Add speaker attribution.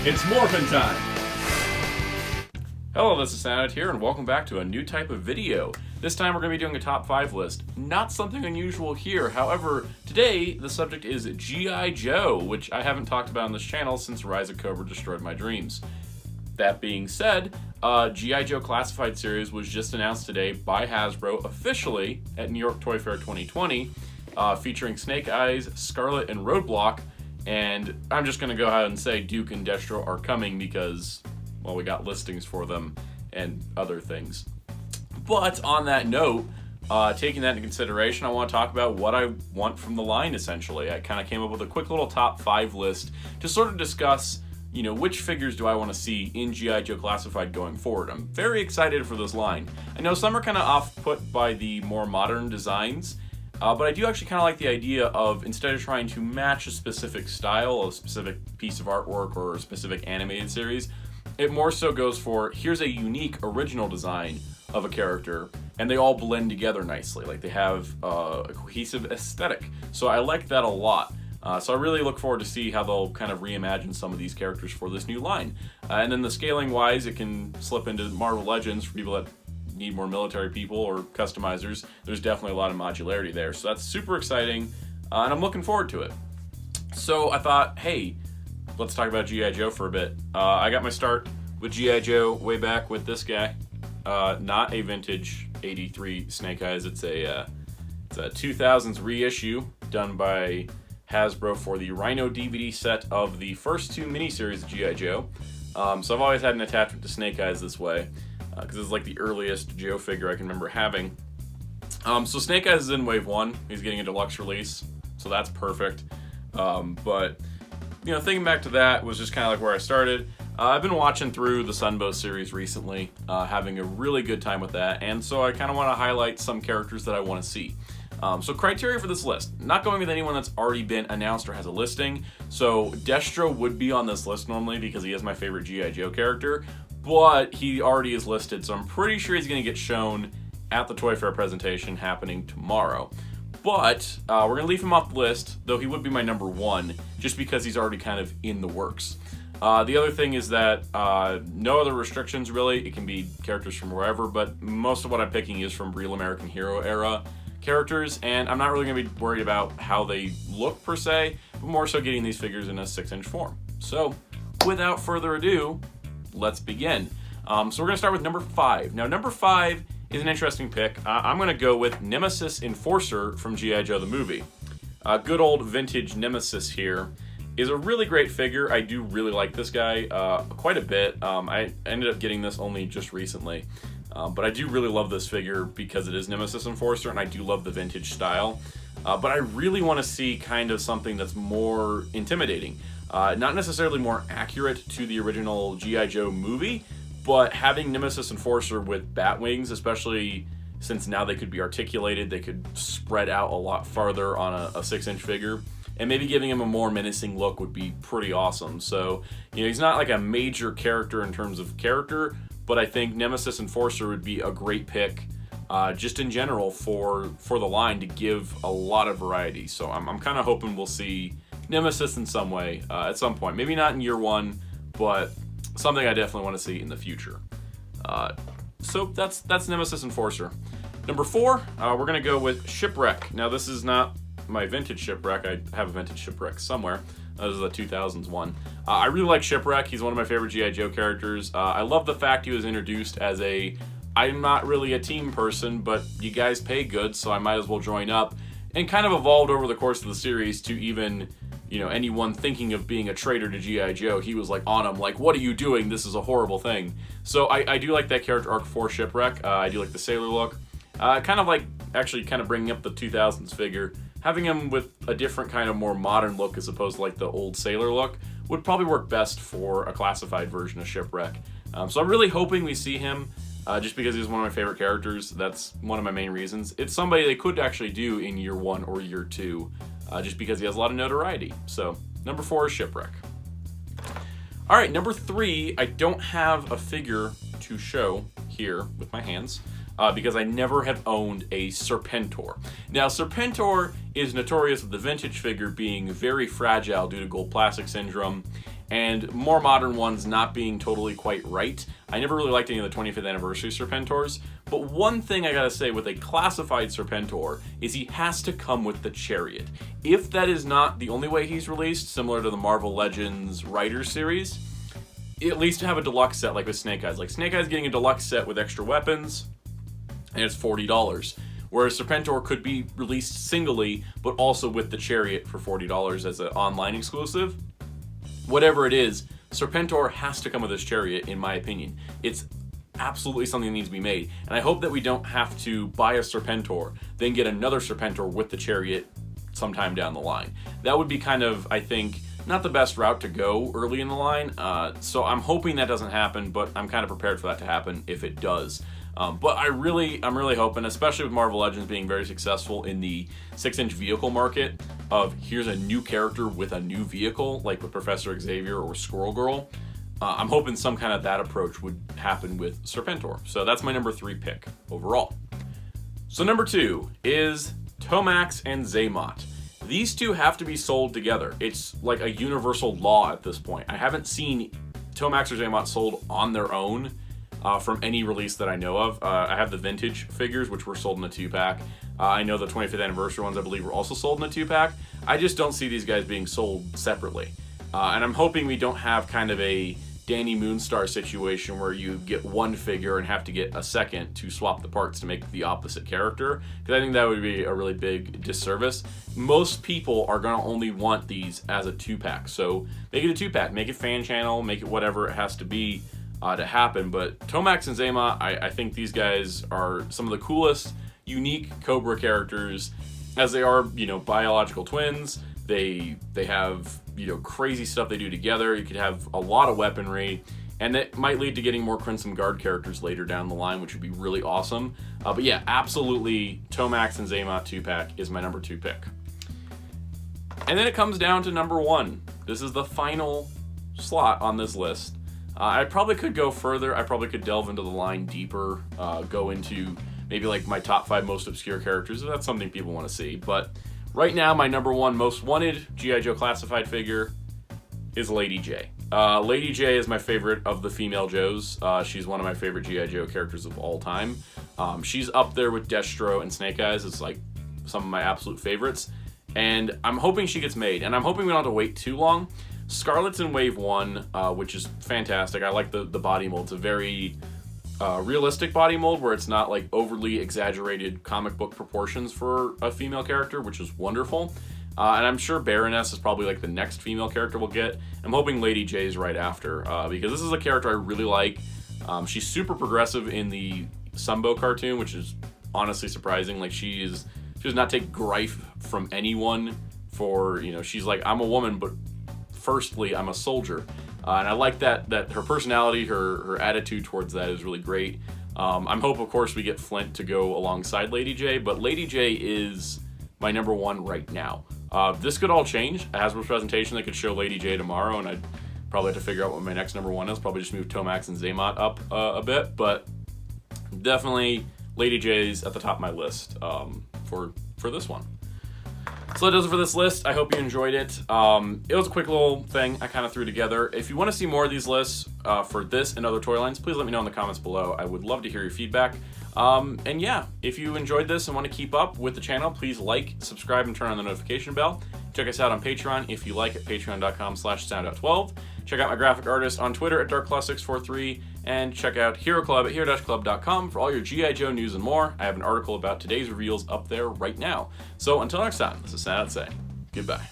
Speaker 1: It's morphin' time! Hello, this is Soundout here, and welcome back to a new type of video. This time we're going to be doing a top 5 list. Not something unusual here, however, today the subject is G.I. Joe, which I haven't talked about on this channel since Rise of Cobra destroyed my dreams. That being said, G.I. Joe Classified Series was just announced today by Hasbro officially at New York Toy Fair 2020, featuring Snake Eyes, Scarlet, and Roadblock. And I'm just going to go ahead and say Duke and Destro are coming because, well, we got listings for them and other things. But on that note, taking that into consideration, I want to talk about what I want from the line, essentially. I kind of came up with a quick little top 5 list to sort of discuss, you know, which figures do I want to see in G.I. Joe Classified going forward. I'm very excited for this line. I know some are kind of off-put by the more modern designs, but I do actually kind of like the idea of, instead of trying to match a specific style, a specific piece of artwork, or a specific animated series, it more so goes for, here's a unique original design of a character, and they all blend together nicely. Like, they have a cohesive aesthetic. So I like that a lot. So I really look forward to see how they'll kind of reimagine some of these characters for this new line. And then the scaling wise, it can slip into Marvel Legends for people that need more military people or customizers. There's definitely a lot of modularity there. So that's super exciting, and I'm looking forward to it. So I thought, hey, let's talk about G.I. Joe for a bit. I got my start with G.I. Joe way back with this guy. Not a vintage 83 Snake Eyes. It's a 2000s reissue done by Hasbro for the Rhino DVD set of the first 2 miniseries of G.I. Joe. So I've always had an attachment to Snake Eyes this way, because it's like the earliest Joe figure I can remember having. So Snake Eyes is in Wave 1. He's getting a deluxe release, so that's perfect. But, you know, thinking back to that was just kind of like where I started. I've been watching through the Sunbow series recently, having a really good time with that, and so I kind of want to highlight some characters that I want to see. So criteria for this list, not going with anyone that's already been announced or has a listing. So Destro would be on this list normally because he is my favorite G.I. Joe character, but he already is listed, so I'm pretty sure he's going to get shown at the Toy Fair presentation happening tomorrow. But we're going to leave him off the list, though he would be my number 1, just because he's already kind of in the works. The other thing is that no other restrictions really. It can be characters from wherever, but most of what I'm picking is from Real American Hero era characters, and I'm not really going to be worried about how they look per se, but more so getting these figures in a 6-inch form. So without further ado, let's begin. So we're going to start with number 5. Now number 5 is an interesting pick. I'm going to go with Nemesis Enforcer from G.I. Joe the movie. Good old vintage Nemesis here is a really great figure. I do really like this guy quite a bit. I ended up getting this only just recently. But I do really love this figure because it is Nemesis Enforcer, and I do love the vintage style. But I really want to see kind of something that's more intimidating. Not necessarily more accurate to the original G.I. Joe movie, but having Nemesis Enforcer with bat wings, especially since now they could be articulated, they could spread out a lot farther on a 6-inch figure, and maybe giving him a more menacing look would be pretty awesome. So, you know, he's not like a major character in terms of character, but I think Nemesis Enforcer would be a great pick, just in general for the line to give a lot of variety. So I'm kind of hoping we'll see Nemesis in some way at some point. Maybe not in year 1, but something I definitely want to see in the future. So that's Nemesis Enforcer. Number 4, we're going to go with Shipwreck. Now this is not my vintage Shipwreck. I have a vintage Shipwreck somewhere. This is a 2000s one. I really like Shipwreck. He's one of my favorite G.I. Joe characters. I love the fact he was introduced as I'm not really a team person, but you guys pay good, so I might as well join up. And kind of evolved over the course of the series to even, you know, anyone thinking of being a traitor to G.I. Joe, he was like on him, like, what are you doing? This is a horrible thing. So I do like that character arc for Shipwreck. I do like the sailor look. Kind of like, actually kind of bringing up the 2000s figure. Having him with a different kind of more modern look as opposed to like the old sailor look would probably work best for a classified version of Shipwreck. So I'm really hoping we see him, just because he's one of my favorite characters. That's one of my main reasons. It's somebody they could actually do in year 1 or year 2, just because he has a lot of notoriety. So number 4 is Shipwreck. All right, number 3, I don't have a figure to show here with my hands. because I never have owned a Serpentor. Now, Serpentor is notorious with the vintage figure being very fragile due to gold plastic syndrome, and more modern ones not being totally quite right. I never really liked any of the 25th anniversary Serpentors, but one thing I gotta say with a classified Serpentor is he has to come with the chariot. If that is not the only way he's released, similar to the Marvel Legends Riders series, at least have a deluxe set like with Snake Eyes. Like Snake Eyes getting a deluxe set with extra weapons, and it's $40. Whereas Serpentor could be released singly, but also with the chariot for $40 as an online exclusive. Whatever it is, Serpentor has to come with his chariot, in my opinion. It's absolutely something that needs to be made. And I hope that we don't have to buy a Serpentor, then get another Serpentor with the chariot sometime down the line. That would be kind of, I think, not the best route to go early in the line. So I'm hoping that doesn't happen, but I'm kind of prepared for that to happen if it does. But I'm really hoping, especially with Marvel Legends being very successful in the 6-inch vehicle market of here's a new character with a new vehicle, like with Professor Xavier or Squirrel Girl. I'm hoping some kind of that approach would happen with Serpentor. So that's my number 3 pick overall. So number 2 is Tomax and Xamot. These two have to be sold together. It's like a universal law at this point. I haven't seen Tomax or Xamot sold on their own from any release that I know of. I have the vintage figures, which were sold in a 2-pack. I know the 25th anniversary ones, I believe, were also sold in a 2-pack. I just don't see these guys being sold separately. And I'm hoping we don't have kind of a Danny Moonstar situation where you get one figure and have to get a second to swap the parts to make the opposite character, because I think that would be a really big disservice. Most people are going to only want these as a 2-pack, so make it a 2-pack, make it fan channel, make it whatever it has to be to happen. But Tomax and Xamot, I think these guys are some of the coolest, unique Cobra characters, as they are, you know, biological twins. They have, you know, crazy stuff they do together. You could have a lot of weaponry, and that might lead to getting more Crimson Guard characters later down the line, which would be really awesome. But yeah, absolutely, Tomax and Xamot 2-pack is my number 2 pick. And then it comes down to number 1. This is the final slot on this list. I probably could go further. I probably could delve into the line deeper, go into maybe like my top 5 most obscure characters, if that's something people want to see. But right now, my number 1 most wanted G.I. Joe classified figure is Lady Jaye. Lady Jaye is my favorite of the female Joes. She's one of my favorite G.I. Joe characters of all time. She's up there with Destro and Snake Eyes. It's like some of my absolute favorites. And I'm hoping she gets made. And I'm hoping we don't have to wait too long. Scarlet's in Wave 1, which is fantastic. I like the body mold. It's a very realistic body mold where it's not like overly exaggerated comic book proportions for a female character, which is wonderful. And I'm sure Baroness is probably like the next female character we'll get. I'm hoping Lady Jaye is right after, because this is a character I really like. She's super progressive in the Sumbo cartoon, which is honestly surprising. Like she does not take grief from anyone for, you know, she's like, I'm a woman, but firstly, I'm a soldier. And I like that her personality, her attitude towards that is really great. I'm hope, of course, we get Flint to go alongside Lady Jaye, but Lady Jaye is my number 1 right now. This could all change. A Hasbro's presentation, they could show Lady Jaye tomorrow, and I'd probably have to figure out what my next number 1 is. Probably just move Tomax and Xamot up a bit, but definitely Lady Jaye's at the top of my list for this one. So that does it for this list. I hope you enjoyed it. It was a quick little thing I kind of threw together. If you want to see more of these lists for this and other toy lines, please let me know in the comments below. I would love to hear your feedback. And yeah, if you enjoyed this and want to keep up with the channel, please like, subscribe, and turn on the notification bell. Check us out on Patreon if you like at patreon.com/Soundout12. Check out my graphic artist on Twitter at darkclaw643, and check out Hero Club at hero-club.com for all your G.I. Joe news and more. I have an article about today's reveals up there right now. So until next time, this is Soundout saying goodbye.